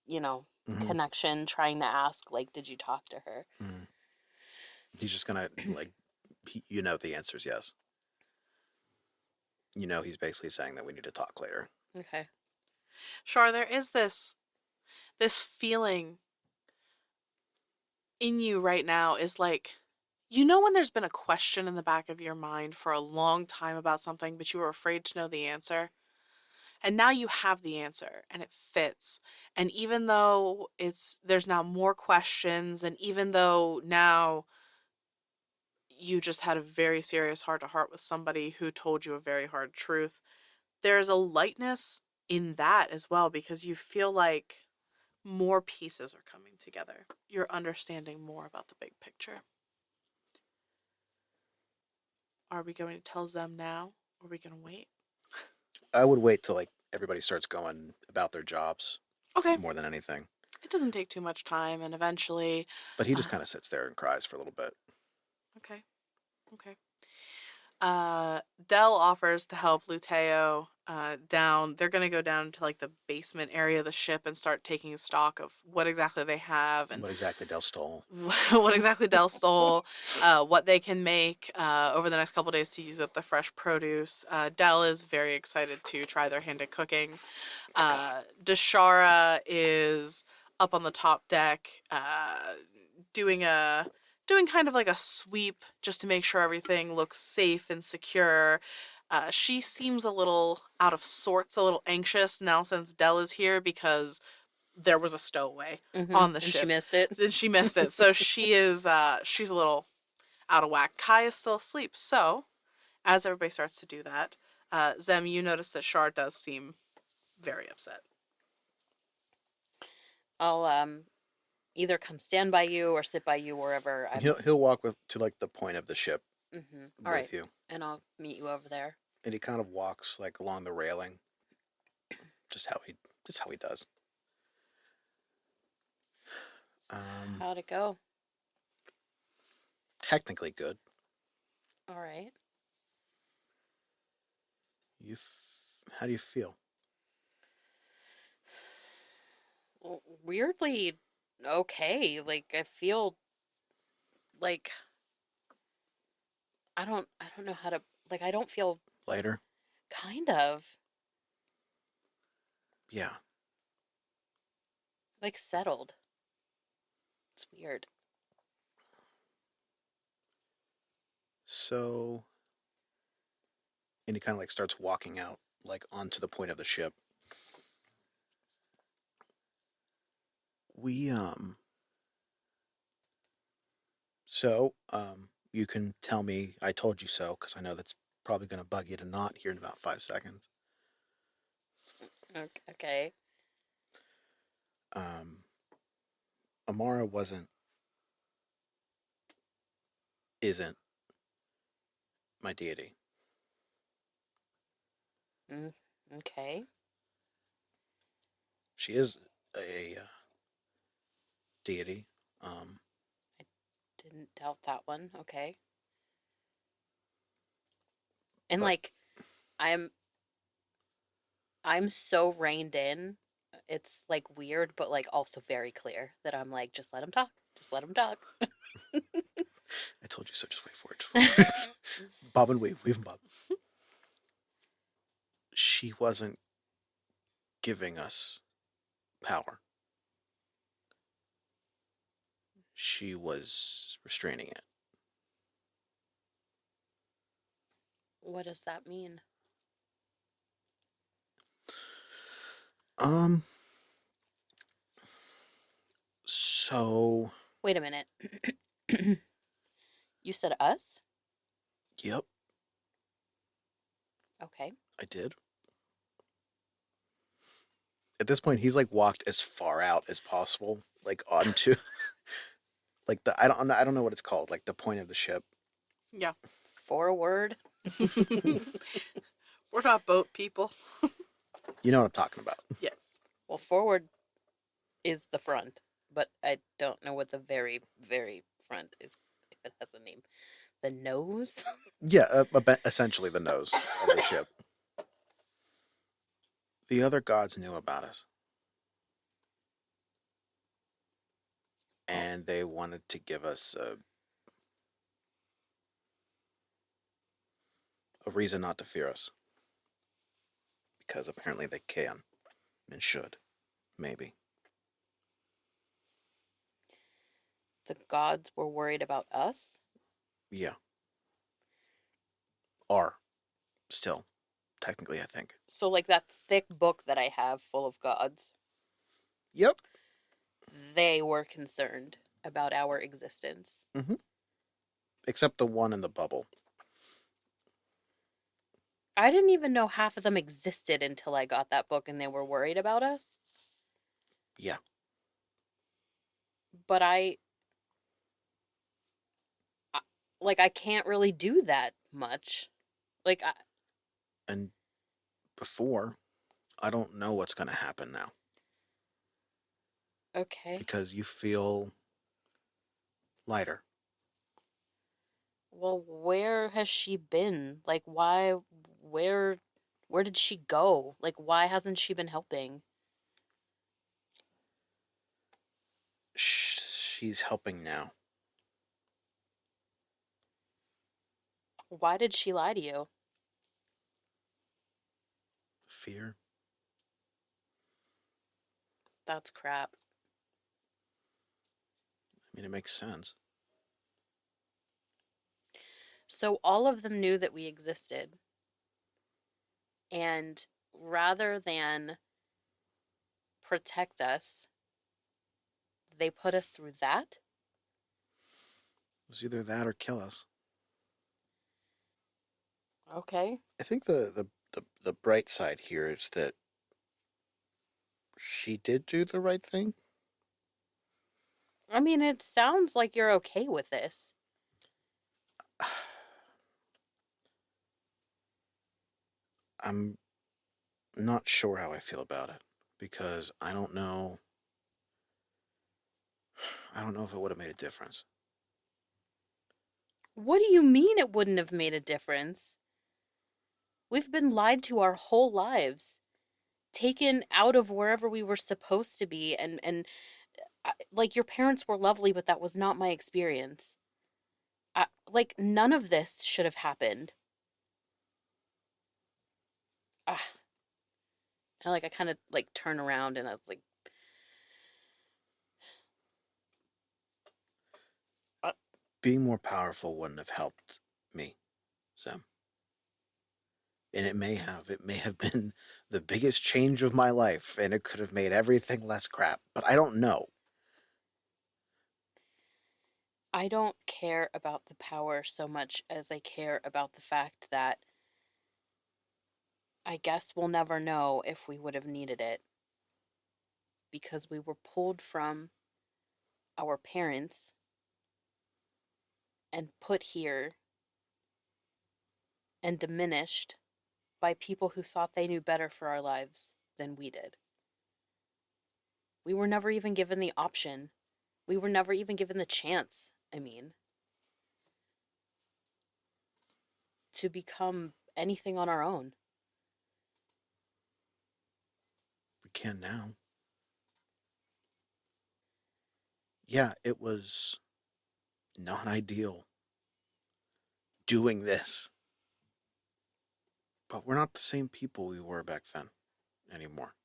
you know, Mm-hmm. connection trying to ask like did you talk to her? Mm-hmm. He's just gonna, like, you know the answer is yes. You know he's basically saying that we need to talk later. Okay. Shar, there is this feeling in you right now, is like, when there's been a question in the back of your mind for a long time about something, but you were afraid to know the answer. And now you have the answer and it fits. And even though there's now more questions, and even though now you just had a very serious heart to heart with somebody who told you a very hard truth, there's a lightness in that as well, because you feel like more pieces are coming together. You're understanding more about the big picture. Are we going to tell them now, or are we going to wait? I would wait till, like, everybody starts going about their jobs Okay. more than anything. It doesn't take too much time, and eventually. But he just kind of sits there and cries for a little bit. Okay. Okay. Dell offers to help Luteo down. They're going to go down to like the basement area of the ship and start taking stock of what exactly they have and What exactly Del stole. what exactly Dell stole, what they can make over the next couple days to use up the fresh produce. Dell is very excited to try their hand at cooking. Deshara is up on the top deck doing kind of like a sweep just to make sure everything looks safe and secure. She seems a little out of sorts, a little anxious now since Dell is here, because there was a stowaway on the And she ship. missed it. And she missed it. So she's a little out of whack. Kai is still asleep. So as everybody starts to do that, Zem, you notice that Shar does seem very upset. I'll either come stand by you or sit by you wherever I'm. He'll walk to, like, the point of the ship All with right. you. And I'll meet you over there. And he kind of walks, like, along the railing. Just how he does. How'd it go? Technically good. All right. How do you feel? Weirdly okay. Like I feel like I don't know how to, like I don't feel Lighter? kind of. Yeah. Like settled. It's weird. So, and he kind of like starts walking out, like onto the point of the ship. We, you can tell me I told you so, because I know that's probably going to bug you to not here in about 5 seconds. Okay. Um, Amarra isn't my deity. Mm, okay. She is a deity. Um, I didn't doubt that one. Okay. And but like, I'm I'm so reined in. It's like weird, but like also very clear that I'm like, just let him talk. Just let him talk. I told you so. Just wait for it. Just wait for it. Bob and weave and bob. She wasn't giving us power. She was restraining it. What does that mean? Um. So. Wait a minute. You said us? Yep, Okay. I did. At this point, he's like walked as far out as possible, like onto, like I don't know what it's called, like the point of the ship. Yeah. Forward. We're not boat people. You know what I'm talking about. Yes. Well, forward is the front, but I don't know what the very, very front is, if it has a name. The nose? Yeah, essentially the nose of the ship. The other gods knew about us, Oh, and they wanted to give us a reason not to fear us, because apparently they can and should, maybe. the gods were worried about us? Yeah, are still technically, I think. So, like that thick book that I have full of gods, Yep. they were concerned about our existence. Mm-hmm. Except the one in the bubble. I didn't even know half of them existed until I got that book and they were worried about us. Yeah. But I like, I can't really do that much. Like, And before, I don't know what's going to happen now, okay. because you feel lighter. Well, where has she been? Like, where, where did she go? Like, why hasn't she been helping? She's helping now. Why did she lie to you? Fear. That's crap. I mean, it makes sense. So all of them knew that we existed. And rather than protect us, they put us through that? It was either that or kill us. Okay. I think the bright side here is that she did do the right thing. I mean, it sounds like you're okay with this. I'm not sure how I feel about it, because I don't know. I don't know if it would have made a difference. What do you mean it wouldn't have made a difference? We've been lied to our whole lives, taken out of wherever we were supposed to be, and like your parents were lovely, but that was not my experience. Like none of this should have happened. Ah, and like I kind of like turn around and I was like, Being more powerful wouldn't have helped me, Zem. And it may have been the biggest change of my life, and it could have made everything less crap, but I don't know. I don't care about the power so much as I care about the fact that I guess we'll never know if we would have needed it because we were pulled from our parents and put here and diminished by people who thought they knew better for our lives than we did. We were never even given the option. We were never even given the chance, to become anything on our own. We can now. Yeah, it was not ideal doing this, but we're not the same people we were back then anymore.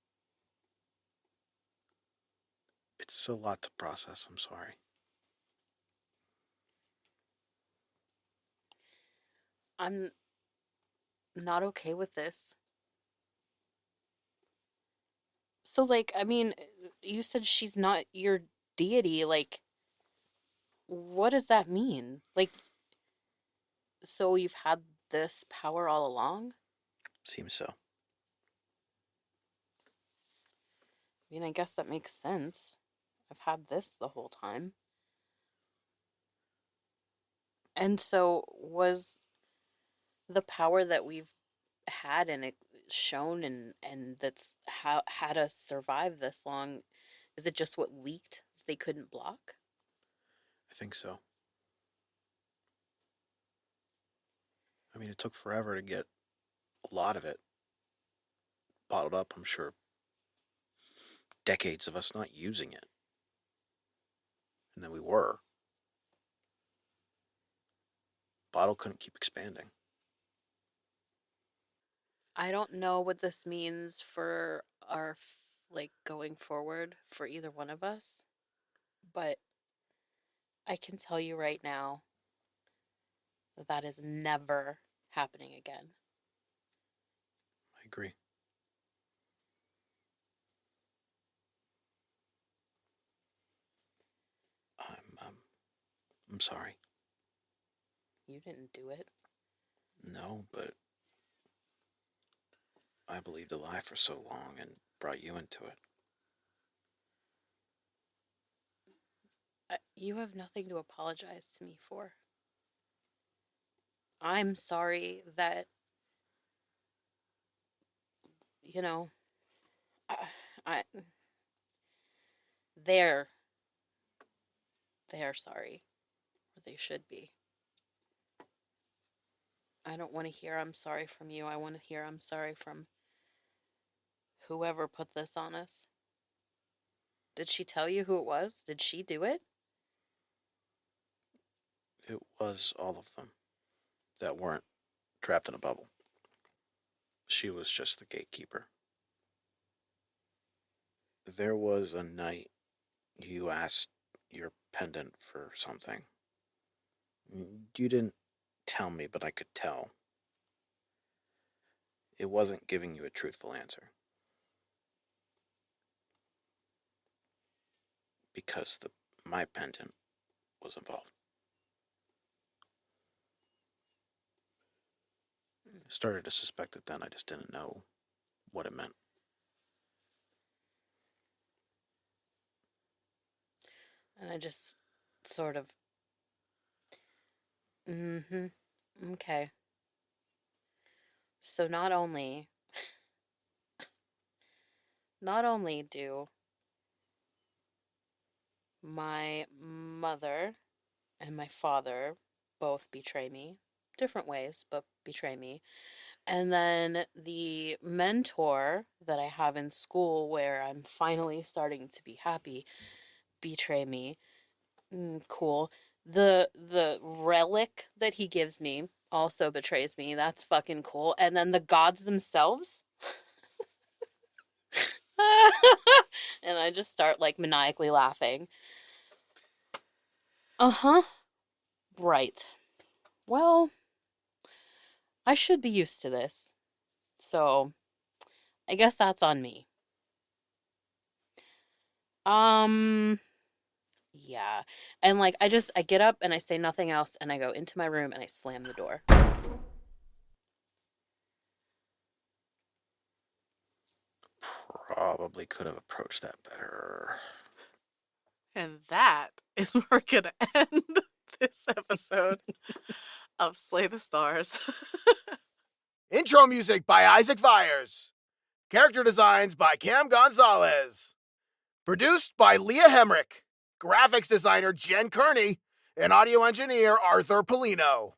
It's a lot to process, I'm sorry. I'm not okay with this. So, like, you said she's not your deity. Like, what does that mean? Like, so you've had this power all along? Seems so. I guess that makes sense. I've had this the whole time. And so, was the power that we've had and it shown and that's how had us survive this long, is it just what leaked that they couldn't block? I think so. I mean, it took forever to get a lot of it bottled up, I'm sure. Decades of us not using it. And then we were. Bottle couldn't keep expanding. I don't know what this means for our like going forward for either one of us, but I can tell you right now that that is never happening again. I agree. I'm sorry. You didn't do it. No, but I believed a lie for so long and brought you into it. You have nothing to apologize to me for. I'm sorry that, you know, I, I they're they're sorry, or they should be. I don't want to hear I'm sorry from you. I want to hear I'm sorry from whoever put this on us. Did she tell you who it was? Did she do it? It was all of them that weren't trapped in a bubble. She was just the gatekeeper. There was a night you asked your pendant for something. You didn't tell me, but I could tell. It wasn't giving you a truthful answer. Because my pendant was involved. I started to suspect it then, I just didn't know what it meant. And I just sort of, mm-hmm, okay. So not only do my mother and my father both betray me, different ways, but betray me. And then the mentor that I have in school, where I'm finally starting to be happy, betray me. Cool. The relic that he gives me also betrays me. That's fucking cool. And then the gods themselves. And I just start like maniacally laughing. Uh-huh. Right. Well, I should be used to this. So, I guess that's on me. Um, yeah. And like I get up and I say nothing else and I go into my room and I slam the door. Probably could have approached that better. And that is where we're going to end this episode of Slay the Stars. Intro music by Isaac Vyers. Character designs by Cam Gonzalez. Produced by Leah Hemrick. Graphics designer Jen Kearney. And audio engineer Arthur Polino.